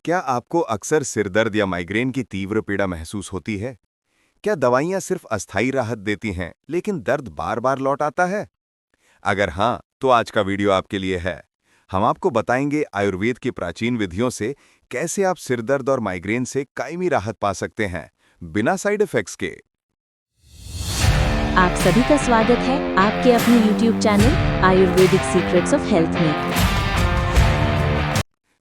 क्या आपको अक्सर सिरदर्द या माइग्रेन की तीव्र पीड़ा महसूस होती है? क्या दवाइयां सिर्फ अस्थायी राहत देती हैं, लेकिन दर्द बार बार लौट आता है? अगर हाँ, तो आज का वीडियो आपके लिए है। हम आपको बताएंगे आयुर्वेद की प्राचीन विधियों से कैसे आप सिरदर्द और माइग्रेन से कायमी राहत पा सकते हैं, बिना साइड इफेक्ट्स के। आप सभी का स्वागत है आपके अपने YouTube channel Ayurvedic secrets of health में।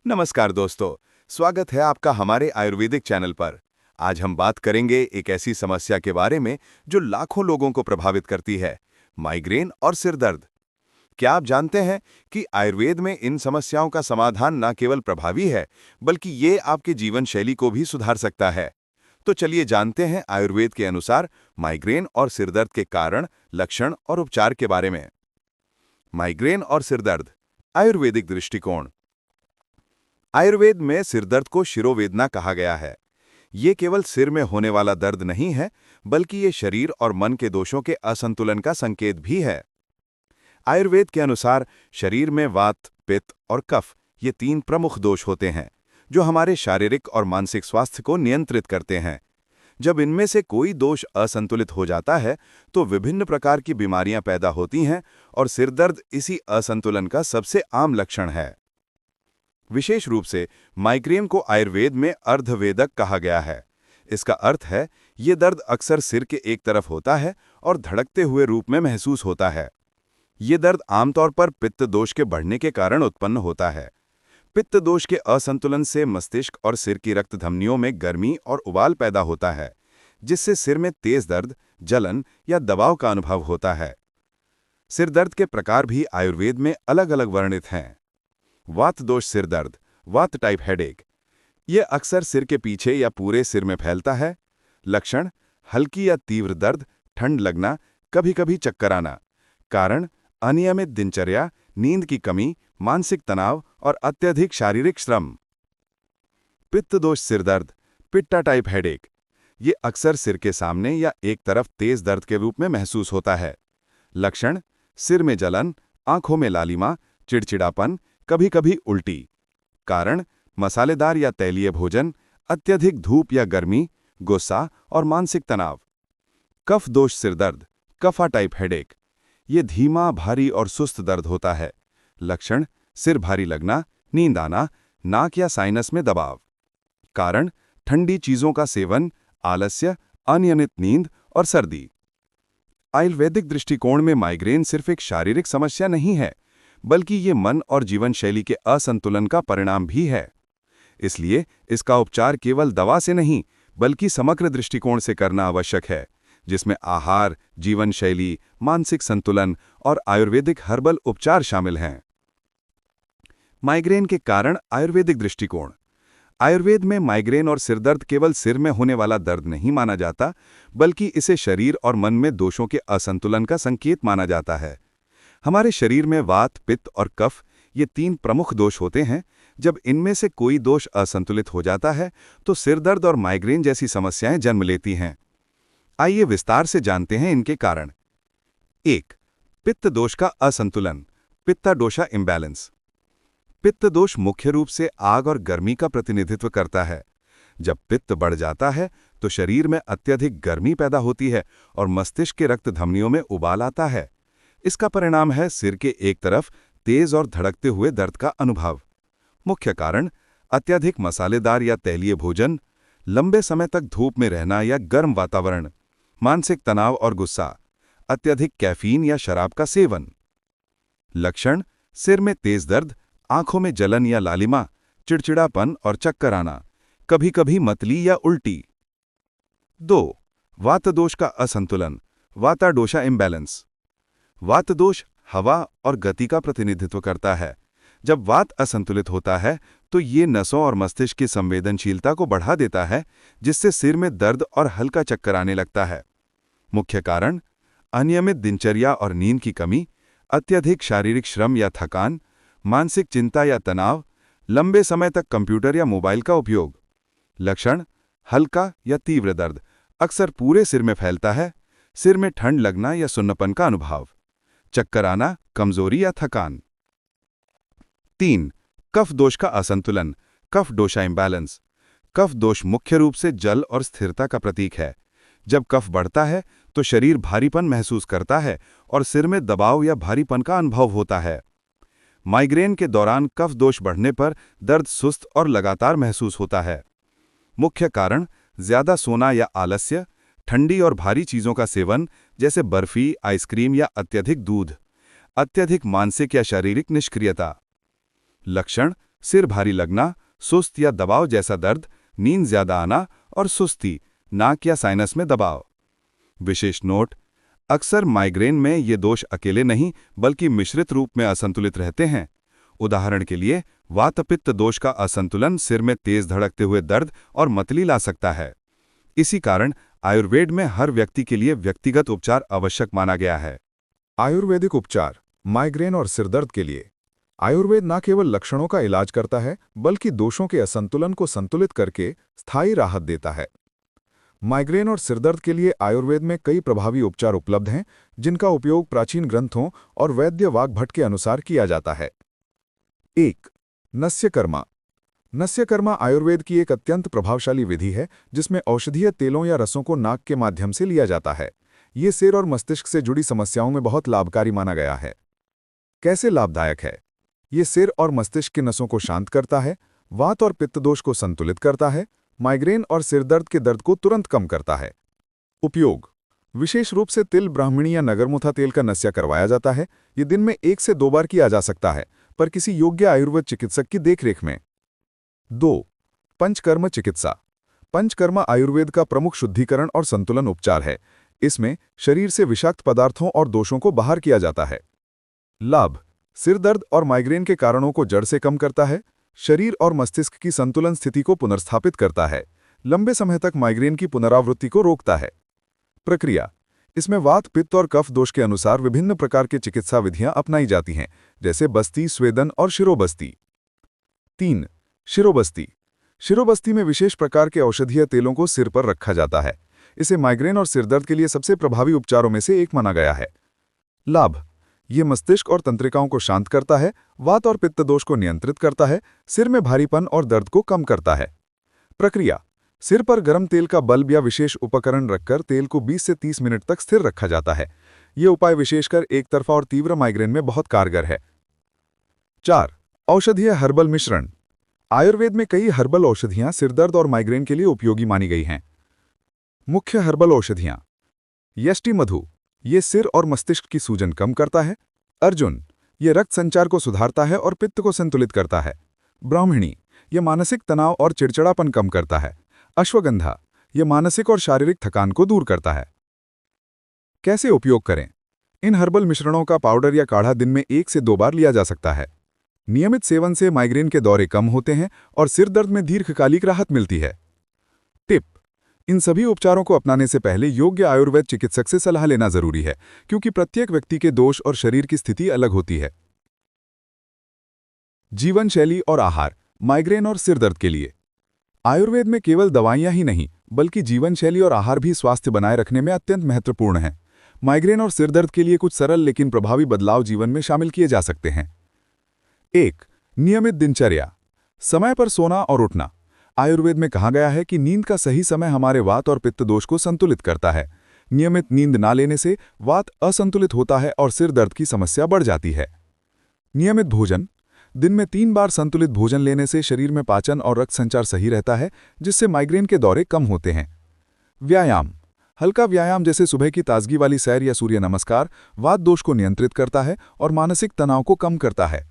नमस्कार दोस्तों, स्वागत है आपका हमारे आयुर्वेदिक चैनल पर। आज हम बात करेंगे एक ऐसी समस्या के बारे में जो लाखों लोगों को प्रभावित करती है, माइग्रेन और सिरदर्द। क्या आप जानते हैं कि आयुर्वेद में इन समस्याओं का समाधान न केवल प्रभावी है, बल्कि ये आपके जीवन शैली को भी सुधार सकता है। तो चलिए जानते हैं आयुर्वेद के अनुसार माइग्रेन और सिरदर्द के कारण, लक्षण और उपचार के बारे में। माइग्रेन और सिरदर्द, आयुर्वेदिक दृष्टिकोण। आयुर्वेद में सिरदर्द को शिरोवेदना कहा गया है। ये केवल सिर में होने वाला दर्द नहीं है, बल्कि ये शरीर और मन के दोषों के असंतुलन का संकेत भी है। आयुर्वेद के अनुसार शरीर में वात, पित्त और कफ ये तीन प्रमुख दोष होते हैं, जो हमारे शारीरिक और मानसिक स्वास्थ्य को नियंत्रित करते हैं। जब इनमें से कोई दोष असंतुलित हो जाता है, तो विभिन्न प्रकार की बीमारियां पैदा होती हैं और सिरदर्द इसी असंतुलन का सबसे आम लक्षण है। विशेष रूप से माइग्रेन को आयुर्वेद में अर्धवेदक कहा गया है। इसका अर्थ है ये दर्द अक्सर सिर के एक तरफ होता है और धड़कते हुए रूप में महसूस होता है। ये दर्द आमतौर पर पित्त दोष के बढ़ने के कारण उत्पन्न होता है। पित्त दोष के असंतुलन से मस्तिष्क और सिर की रक्त धमनियों में गर्मी और उबाल पैदा होता है, जिससे सिर में तेज दर्द, जलन या दबाव का अनुभव होता है। सिर दर्द के प्रकार भी आयुर्वेद में अलग अलग वर्णित हैं। वात दोष सिर दर्द, वात टाइप हेडेक, ये अक्सर सिर के पीछे या पूरे सिर में फैलता है। लक्षण: हल्की या तीव्र दर्द, ठंड लगना, कभी-कभी चक्कर आना। कारण: अनियमित दिनचर्या, नींद की कमी, मानसिक तनाव और अत्यधिक शारीरिक श्रम। पित्त दोष सिर दर्द, पिट्टा टाइप हेडेक, ये अक्सर सिर के सामने या एक तरफ तेज दर्द के रूप में महसूस होता है। लक्षण: सिर में जलन, आंखों में लालिमा, चिड़चिड़ापन, कभी-कभी उल्टी। कारण: मसालेदार या तैलीय भोजन, अत्यधिक धूप या गर्मी, गुस्सा और मानसिक तनाव। कफ दोष सिर दर्द, कफा टाइप हेडेक, ये धीमा, भारी और सुस्त दर्द होता है। लक्षण: सिर भारी लगना, नींद आना, नाक या साइनस में दबाव। कारण: ठंडी चीजों का सेवन, आलस्य, अनियमित नींद और सर्दी। आयुर्वेदिक दृष्टिकोण में माइग्रेन सिर्फ एक शारीरिक समस्या नहीं है, बल्कि ये मन और जीवन शैली के असंतुलन का परिणाम भी है। इसलिए इसका उपचार केवल दवा से नहीं, बल्कि समग्र दृष्टिकोण से करना आवश्यक है, जिसमें आहार, जीवन शैली, मानसिक संतुलन और आयुर्वेदिक हर्बल उपचार शामिल हैं। माइग्रेन के कारण आयुर्वेदिक दृष्टिकोण। आयुर्वेद में माइग्रेन और सिरदर्द केवल सिर में होने वाला दर्द नहीं माना जाता, बल्कि इसे शरीर और मन में दोषों के असंतुलन का संकेत माना जाता है। हमारे शरीर में वात, पित्त और कफ ये तीन प्रमुख दोष होते हैं। जब इनमें से कोई दोष असंतुलित हो जाता है, तो सिरदर्द और माइग्रेन जैसी समस्याएं जन्म लेती हैं। आइए विस्तार से जानते हैं इनके कारण। 1. पित्त दोष का असंतुलन, पित्ता डोषा इम्बैलेंस। पित्त दोष मुख्य रूप से आग और गर्मी का प्रतिनिधित्व करता है। जब पित्त बढ़ जाता है, तो शरीर में अत्यधिक गर्मी पैदा होती है और मस्तिष्क के रक्त धमनियों में उबाल आता है। इसका परिणाम है सिर के एक तरफ तेज और धड़कते हुए दर्द का अनुभव। मुख्य कारण: अत्यधिक मसालेदार या तैलीय भोजन, लंबे समय तक धूप में रहना या गर्म वातावरण, मानसिक तनाव और गुस्सा, अत्यधिक कैफीन या शराब का सेवन। लक्षण: सिर में तेज दर्द, आंखों में जलन या लालिमा, चिड़चिड़ापन और चक्कर आना, कभी-कभी मतली या उल्टी। 2. वात दोष का असंतुलन, वाता डोषा इम्बैलेंस। वात दोष हवा और गति का प्रतिनिधित्व करता है। जब वात असंतुलित होता है, तो ये नसों और मस्तिष्क की संवेदनशीलता को बढ़ा देता है, जिससे सिर में दर्द और हल्का चक्कर आने लगता है। मुख्य कारण: अनियमित दिनचर्या और नींद की कमी, अत्यधिक शारीरिक श्रम या थकान, मानसिक चिंता या तनाव, लंबे समय तक कंप्यूटर या मोबाइल का उपयोग। लक्षण: हल्का या तीव्र दर्द, अक्सर पूरे सिर में फैलता है। सिर में ठंड लगना या सुन्नपन का अनुभव। चक्कर आना, कमजोरी या थकान। 3. कफ दोष का असंतुलन, कफ दोषा इम्बैलेंस। कफ दोष मुख्य रूप से जल और स्थिरता का प्रतीक है। जब कफ बढ़ता है तो शरीर भारीपन महसूस करता है और सिर में दबाव या भारीपन का अनुभव होता है। माइग्रेन के दौरान कफ दोष बढ़ने पर दर्द सुस्त और लगातार महसूस होता है। मुख्य कारण ज्यादा सोना या आलस्य, ठंडी और भारी चीजों का सेवन जैसे बर्फी, आइसक्रीम या अत्यधिक दूध, अत्यधिक मानसिक या शारीरिक निष्क्रियता। लक्षण: सिर भारी लगना, सुस्त या दबाव जैसा दर्द, नींद ज्यादा आना और सुस्ती, नाक या साइनस में दबाव। विशेष नोट: अक्सर माइग्रेन में ये दोष अकेले नहीं बल्कि मिश्रित रूप में असंतुलित रहते हैं। उदाहरण के लिए वात-पित्त दोष का असंतुलन सिर में तेज धड़कते हुए दर्द और मतली ला सकता है। इसी कारण आयुर्वेद में हर व्यक्ति के लिए व्यक्तिगत उपचार आवश्यक माना गया है। आयुर्वेदिक उपचार माइग्रेन और सिरदर्द के लिए। आयुर्वेद न केवल लक्षणों का इलाज करता है बल्कि दोषों के असंतुलन को संतुलित करके स्थायी राहत देता है। माइग्रेन और सिरदर्द के लिए आयुर्वेद में कई प्रभावी उपचार उपलब्ध हैं, जिनका उपयोग प्राचीन ग्रंथों और वैद्य वाग्भट के अनुसार किया जाता है। 1. नस्यकर्मा। नस्यकर्मा आयुर्वेद की एक अत्यंत प्रभावशाली विधि है जिसमें औषधीय तेलों या रसों को नाक के माध्यम से लिया जाता है। ये सिर और मस्तिष्क से जुड़ी समस्याओं में बहुत लाभकारी माना गया है। कैसे लाभदायक है? ये सिर और मस्तिष्क की नसों को शांत करता है, वात और पित्त दोष को संतुलित करता है, माइग्रेन और सिरदर्द के दर्द को तुरंत कम करता है। उपयोग: विशेष रूप से तिल, ब्राह्मणी या नगरमुथा तेल का नस्या करवाया जाता है। ये दिन में 1 से 2 बार किया जा सकता है, पर किसी योग्य आयुर्वेद चिकित्सक की देखरेख में। 2. पंचकर्म चिकित्सा। पंचकर्म आयुर्वेद का प्रमुख शुद्धिकरण और संतुलन उपचार है। इसमें शरीर से विषाक्त पदार्थों और दोषों को बाहर किया जाता है। लाभ: सिर दर्द और माइग्रेन के कारणों को जड़ से कम करता है, शरीर और मस्तिष्क की संतुलन स्थिति को पुनर्स्थापित करता है, लंबे समय तक माइग्रेन की पुनरावृत्ति को रोकता है। प्रक्रिया: इसमें वात, पित्त और कफ दोष के अनुसार विभिन्न प्रकार की चिकित्सा विधियां अपनाई जाती हैं, जैसे बस्ती, स्वेदन और शिरोबस्ती। 3. शिरोबस्ती। शिरोबस्ती में विशेष प्रकार के औषधीय तेलों को सिर पर रखा जाता है। इसे माइग्रेन और सिरदर्द के लिए सबसे प्रभावी उपचारों में से एक माना गया है। लाभ: ये मस्तिष्क और तंत्रिकाओं को शांत करता है, वात और पित्त दोष को नियंत्रित करता है, सिर में भारीपन और दर्द को कम करता है। प्रक्रिया: सिर पर गर्म तेल का बल्ब या विशेष उपकरण रखकर तेल को 20 से 30 मिनट तक स्थिर रखा जाता है। ये उपाय विशेषकर एक तरफा और तीव्र माइग्रेन में बहुत कारगर है। 4. औषधीय हर्बल मिश्रण। आयुर्वेद में कई हर्बल औषधियां सिरदर्द और माइग्रेन के लिए उपयोगी मानी गई हैं। मुख्य हर्बल औषधियां: यष्टि मधु, ये सिर और मस्तिष्क की सूजन कम करता है। अर्जुन, ये रक्त संचार को सुधारता है और पित्त को संतुलित करता है। ब्राह्मणी, ये मानसिक तनाव और चिड़चिड़ापन कम करता है। अश्वगंधा, ये मानसिक और शारीरिक थकान को दूर करता है। कैसे उपयोग करें? इन हर्बल मिश्रणों का पाउडर या काढ़ा दिन में 1 से 2 बार लिया जा सकता है। नियमित सेवन से माइग्रेन के दौरे कम होते हैं और सिर दर्द में दीर्घकालिक राहत मिलती है। टिप: इन सभी उपचारों को अपनाने से पहले योग्य आयुर्वेद चिकित्सक से सलाह लेना जरूरी है, क्योंकि प्रत्येक व्यक्ति के दोष और शरीर की स्थिति अलग होती है। जीवन शैली और आहार माइग्रेन और सिर दर्द के लिए। आयुर्वेद में केवल दवाइयां ही नहीं, बल्कि जीवन शैली और आहार भी स्वास्थ्य बनाए रखने में अत्यंत महत्वपूर्ण है। माइग्रेन और सिर दर्द के लिए कुछ सरल लेकिन प्रभावी बदलाव जीवन में शामिल किए जा सकते हैं। 1. नियमित दिनचर्या। समय पर सोना और उठना। आयुर्वेद में कहा गया है कि नींद का सही समय हमारे वात और पित्त दोष को संतुलित करता है। नियमित नींद ना लेने से वात असंतुलित होता है और सिर दर्द की समस्या बढ़ जाती है। नियमित भोजन। दिन में 3 बार संतुलित भोजन लेने से शरीर में पाचन और रक्त संचार सही रहता है, जिससे माइग्रेन के दौरे कम होते हैं। व्यायाम। हल्का व्यायाम जैसे सुबह की ताजगी वाली सैर या सूर्य नमस्कार वात दोष को नियंत्रित करता है और मानसिक तनाव को कम करता है।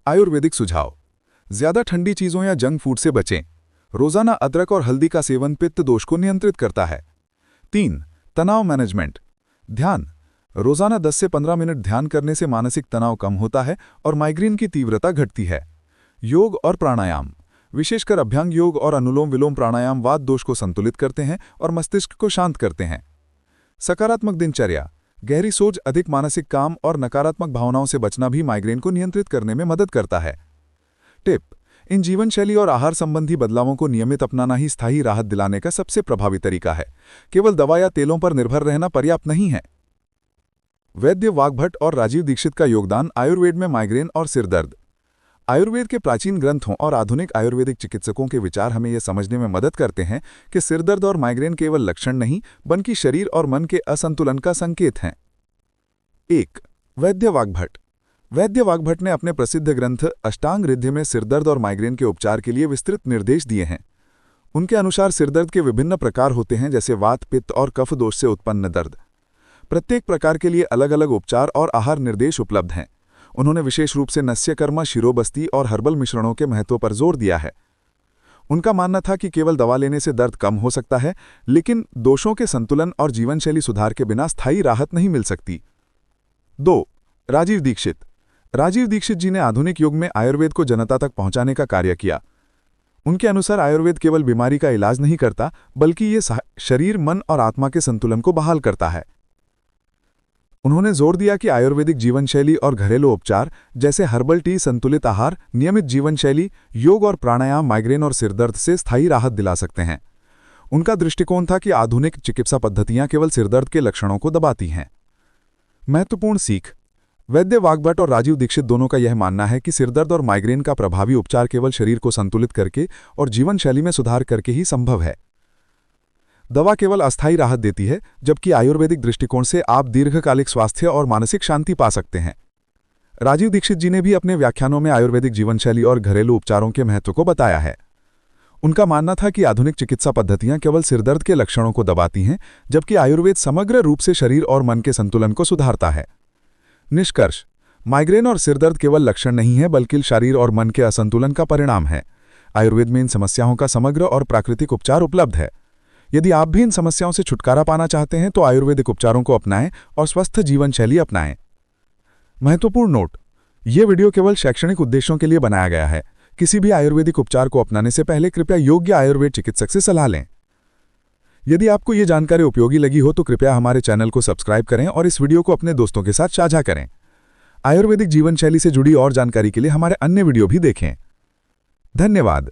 आयुर्वेदिक सुझाव: ज्यादा ठंडी चीजों या जंक फूड से बचें। रोजाना अदरक और हल्दी का सेवन पित्त दोष को नियंत्रित करता है। 3. तनाव मैनेजमेंट। ध्यान। रोजाना 10 से 15 मिनट ध्यान करने से मानसिक तनाव कम होता है और माइग्रेन की तीव्रता घटती है। योग और प्राणायाम। विशेषकर अभ्यंग योग और अनुलोम विलोम प्राणायाम वात दोष को संतुलित करते हैं और मस्तिष्क को शांत करते हैं। सकारात्मक दिनचर्या। गहरी सोच, अधिक मानसिक काम और नकारात्मक भावनाओं से बचना भी माइग्रेन को नियंत्रित करने में मदद करता है। टिप: इन जीवनशैली और आहार संबंधी बदलावों को नियमित अपनाना ही स्थायी राहत दिलाने का सबसे प्रभावी तरीका है। केवल दवा या तेलों पर निर्भर रहना पर्याप्त नहीं है। वैद्य वाग्भट और राजीव दीक्षित का योगदान आयुर्वेद में माइग्रेन और सिर दर्द। आयुर्वेद के प्राचीन ग्रंथों और आधुनिक आयुर्वेदिक चिकित्सकों के विचार हमें यह समझने में मदद करते हैं कि सिरदर्द और माइग्रेन केवल लक्षण नहीं बल्कि शरीर और मन के असंतुलन का संकेत हैं। 1. वैद्य वाग्भट। वैद्य वाग्भट ने अपने प्रसिद्ध ग्रंथ अष्टांग हृदय में सिरदर्द और माइग्रेन के उपचार के लिए विस्तृत निर्देश दिए हैं। उनके अनुसार सिरदर्द के विभिन्न प्रकार होते हैं, जैसे वात, पित्त और कफ दोष से उत्पन्न दर्द। प्रत्येक प्रकार के लिए अलग अलग उपचार और आहार निर्देश उपलब्ध हैं। उन्होंने विशेष रूप से नस्यकर्मा, शिरोबस्ती और हर्बल मिश्रणों के महत्व पर जोर दिया है। उनका मानना था कि केवल दवा लेने से दर्द कम हो सकता है, लेकिन दोषों के संतुलन और जीवनशैली सुधार के बिना स्थायी राहत नहीं मिल सकती। 2. राजीव दीक्षित। राजीव दीक्षित जी ने आधुनिक युग में आयुर्वेद को जनता तक पहुंचाने का कार्य किया। उनके अनुसार आयुर्वेद केवल बीमारी का इलाज नहीं करता, बल्कि ये शरीर, मन और आत्मा के संतुलन को बहाल करता है। उन्होंने जोर दिया कि आयुर्वेदिक जीवनशैली और घरेलू उपचार जैसे हर्बल टी, संतुलित आहार, नियमित जीवनशैली, योग और प्राणायाम माइग्रेन और सिरदर्द से स्थायी राहत दिला सकते हैं। उनका दृष्टिकोण था कि आधुनिक चिकित्सा पद्धतियां केवल सिरदर्द के लक्षणों को दबाती हैं। महत्वपूर्ण सीख। वैद्य वाग्भट और राजीव दीक्षित दोनों का यह मानना है कि सिरदर्द और माइग्रेन का प्रभावी उपचार केवल शरीर को संतुलित करके और जीवनशैली में सुधार करके ही संभव है। दवा केवल अस्थायी राहत देती है, जबकि आयुर्वेदिक दृष्टिकोण से आप दीर्घकालिक स्वास्थ्य और मानसिक शांति पा सकते हैं। राजीव दीक्षित जी ने भी अपने व्याख्यानों में आयुर्वेदिक जीवनशैली और घरेलू उपचारों के महत्व को बताया है। उनका मानना था कि आधुनिक चिकित्सा पद्धतियां केवल सिरदर्द के लक्षणों को दबाती हैं, जबकि आयुर्वेद समग्र रूप से शरीर और मन के संतुलन को सुधारता है। निष्कर्ष। माइग्रेन और सिरदर्द केवल लक्षण नहीं है, बल्कि शरीर और मन के असंतुलन का परिणाम है। आयुर्वेद में इन समस्याओं का समग्र और प्राकृतिक उपचार उपलब्ध है। यदि आप भी इन समस्याओं से छुटकारा पाना चाहते हैं तो आयुर्वेदिक उपचारों को अपनाएं और स्वस्थ जीवनशैली अपनाएं। महत्वपूर्ण नोट। ये वीडियो केवल शैक्षणिक उद्देश्यों के लिए बनाया गया है। किसी भी आयुर्वेदिक उपचार को अपनाने से पहले कृपया योग्य आयुर्वेद चिकित्सक से सलाह लें। यदि आपको ये जानकारी उपयोगी लगी हो तो कृपया हमारे चैनल को सब्सक्राइब करें और इस वीडियो को अपने दोस्तों के साथ साझा करें। आयुर्वेदिक जीवनशैली से जुड़ी और जानकारी के लिए हमारे अन्य वीडियो भी देखें। धन्यवाद।